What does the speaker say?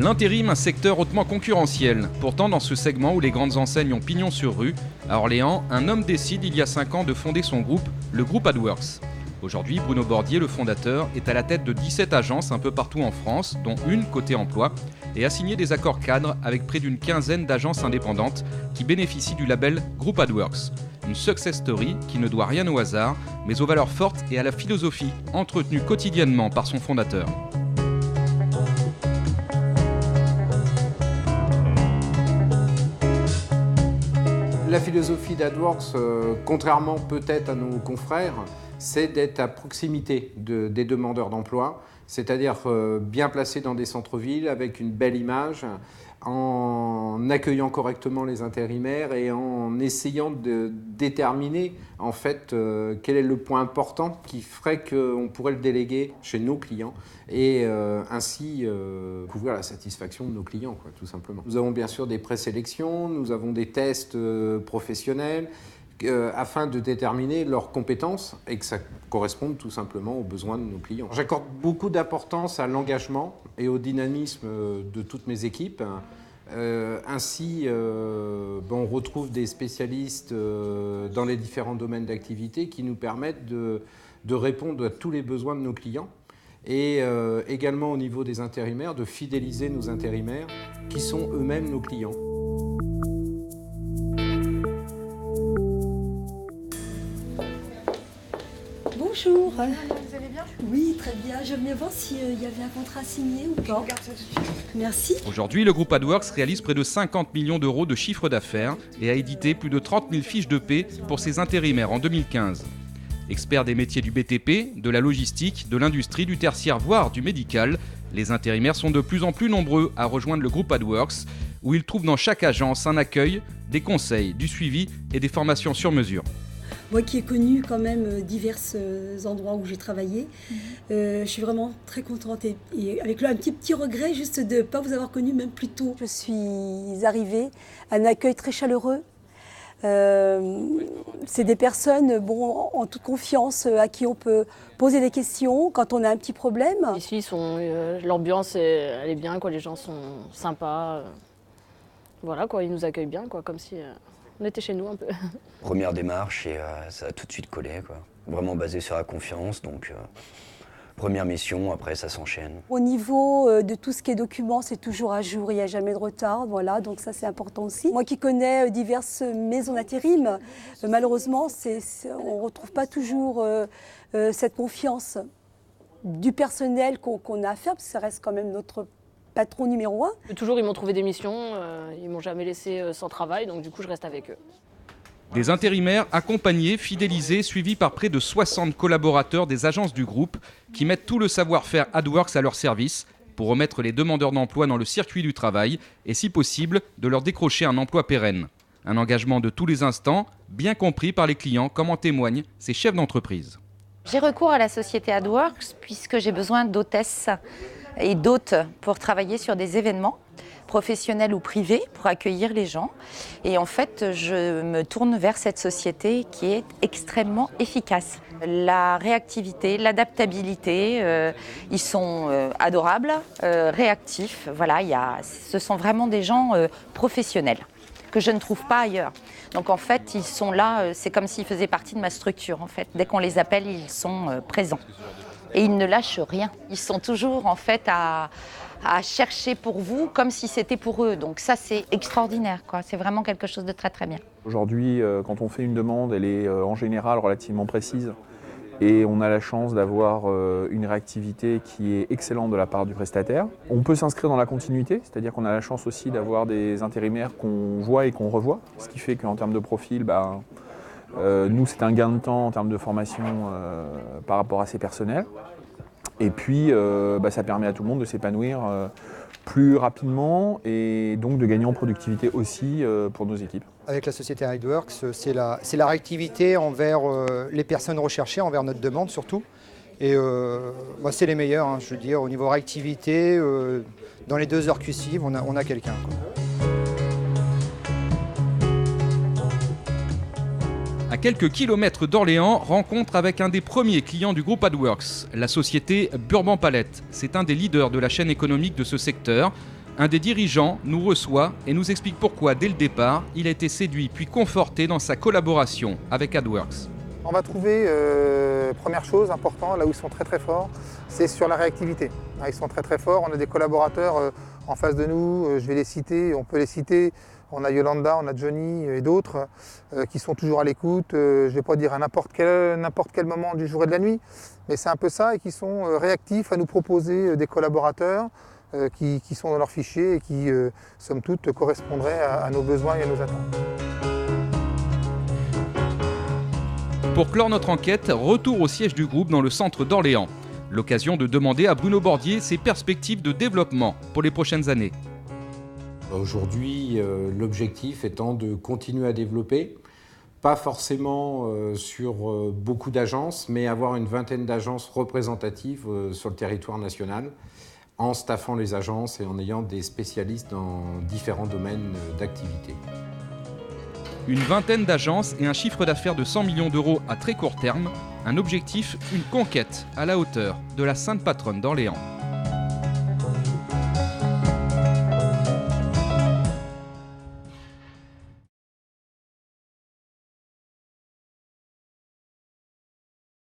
L'intérim, un secteur hautement concurrentiel. Pourtant, dans ce segment où les grandes enseignes ont pignon sur rue, à Orléans, un homme décide il y a 5 ans de fonder son groupe, le groupe AdWorks. Aujourd'hui, Bruno Bordier, le fondateur, est à la tête de 17 agences un peu partout en France, dont une côté emploi, et a signé des accords cadres avec près d'une quinzaine d'agences indépendantes qui bénéficient du label Groupe AdWorks. Une success story qui ne doit rien au hasard, mais aux valeurs fortes et à la philosophie entretenue quotidiennement par son fondateur. La philosophie d'AdWorks, contrairement peut-être à nos confrères, c'est d'être à proximité des demandeurs d'emploi, c'est-à-dire bien placé dans des centres-villes avec une belle image, en accueillant correctement les intérimaires et en essayant de déterminer en fait quel est le point important qui ferait qu'on pourrait le déléguer chez nos clients et ainsi couvrir la satisfaction de nos clients, quoi, tout simplement. Nous avons bien sûr des présélections, nous avons des tests professionnels afin de déterminer leurs compétences et que ça corresponde tout simplement aux besoins de nos clients. J'accorde beaucoup d'importance à l'engagement et au dynamisme de toutes mes équipes. Ainsi, on retrouve des spécialistes dans les différents domaines d'activité qui nous permettent de répondre à tous les besoins de nos clients et également au niveau des intérimaires, de fidéliser nos intérimaires qui sont eux-mêmes nos clients. Bonjour. Vous allez bien ? Oui, très bien. Je venais voir s'il y avait un contrat signé ou pas. Je regarde ça tout de suite. Merci. Aujourd'hui, le groupe AdWorks réalise près de 50 millions d'euros de chiffre d'affaires et a édité plus de 30 000 fiches de paie pour ses intérimaires en 2015. Experts des métiers du BTP, de la logistique, de l'industrie, du tertiaire, voire du médical, les intérimaires sont de plus en plus nombreux à rejoindre le groupe AdWorks, où ils trouvent dans chaque agence un accueil, des conseils, du suivi et des formations sur mesure. Moi qui ai connu quand même divers endroits où j'ai travaillé, je suis vraiment très contente et avec un petit regret juste de ne pas vous avoir connu même plus tôt. Je suis arrivée à un accueil très chaleureux. C'est des personnes en toute confiance à qui on peut poser des questions quand on a un petit problème. Ici, l'ambiance elle est bien, quoi, les gens sont sympas. Voilà, quoi, ils nous accueillent bien, quoi, comme si on était chez nous un peu. Première démarche et ça a tout de suite collé, quoi. Vraiment basé sur la confiance, donc première mission, après ça s'enchaîne. Au niveau de tout ce qui est documents, c'est toujours à jour, il n'y a jamais de retard, voilà, donc ça c'est important aussi. Moi qui connais diverses maisons d'intérim, malheureusement on ne retrouve pas toujours cette confiance du personnel qu'on a à faire, parce que ça reste quand même notre patron numéro 1. Toujours ils m'ont trouvé des missions, ils ne m'ont jamais laissé sans travail, donc du coup je reste avec eux. Des intérimaires accompagnés, fidélisés, suivis par près de 60 collaborateurs des agences du groupe qui mettent tout le savoir-faire AdWorks à leur service pour remettre les demandeurs d'emploi dans le circuit du travail et, si possible, de leur décrocher un emploi pérenne. Un engagement de tous les instants, bien compris par les clients, comme en témoignent ces chefs d'entreprise. J'ai recours à la société AdWorks puisque j'ai besoin d'hôtesses et d'hôtes pour travailler sur des événements professionnels ou privés pour accueillir les gens. Et en fait, je me tourne vers cette société qui est extrêmement efficace. La réactivité, l'adaptabilité, ils sont adorables, réactifs. Voilà, ce sont vraiment des gens professionnels que je ne trouve pas ailleurs. Donc en fait, ils sont là, c'est comme s'ils faisaient partie de ma structure. En fait. Dès qu'on les appelle, ils sont présents. Et ils ne lâchent rien. Ils sont toujours en fait à chercher pour vous comme si c'était pour eux. Donc ça, c'est extraordinaire, quoi. C'est vraiment quelque chose de très très bien. Aujourd'hui, quand on fait une demande, elle est en général relativement précise. Et on a la chance d'avoir une réactivité qui est excellente de la part du prestataire. On peut s'inscrire dans la continuité, c'est-à-dire qu'on a la chance aussi d'avoir des intérimaires qu'on voit et qu'on revoit. Ce qui fait qu'en termes de profil, nous, c'est un gain de temps en termes de formation par rapport à ces personnels. Et puis, ça permet à tout le monde de s'épanouir plus rapidement et donc de gagner en productivité aussi pour nos équipes. Avec la société AdWorks, c'est la réactivité envers les personnes recherchées, envers notre demande surtout. Et c'est les meilleurs, hein, je veux dire, au niveau réactivité, dans les 2 heures qui suivent, on a quelqu'un, quoi. À quelques kilomètres d'Orléans, rencontre avec un des premiers clients du groupe AdWorks, la société Burban Palette. C'est un des leaders de la chaîne économique de ce secteur. Un des dirigeants nous reçoit et nous explique pourquoi, dès le départ, il a été séduit puis conforté dans sa collaboration avec AdWorks. On va trouver, première chose importante, là où ils sont très forts, c'est sur la réactivité. Ils sont très forts, on a des collaborateurs en face de nous, je vais les citer, on peut les citer. On a Yolanda, on a Johnny et d'autres qui sont toujours à l'écoute, je ne vais pas dire à n'importe quel moment du jour et de la nuit, mais c'est un peu ça, et qui sont réactifs à nous proposer des collaborateurs qui sont dans leurs fichiers et qui, somme toute, correspondraient à nos besoins et à nos attentes. Pour clore notre enquête, retour au siège du groupe dans le centre d'Orléans. L'occasion de demander à Bruno Bordier ses perspectives de développement pour les prochaines années. Aujourd'hui, l'objectif étant de continuer à développer, pas forcément sur beaucoup d'agences, mais avoir une vingtaine d'agences représentatives sur le territoire national, en staffant les agences et en ayant des spécialistes dans différents domaines d'activité. Une vingtaine d'agences et un chiffre d'affaires de 100 millions d'euros à très court terme, un objectif, une conquête à la hauteur de la sainte patronne d'Orléans.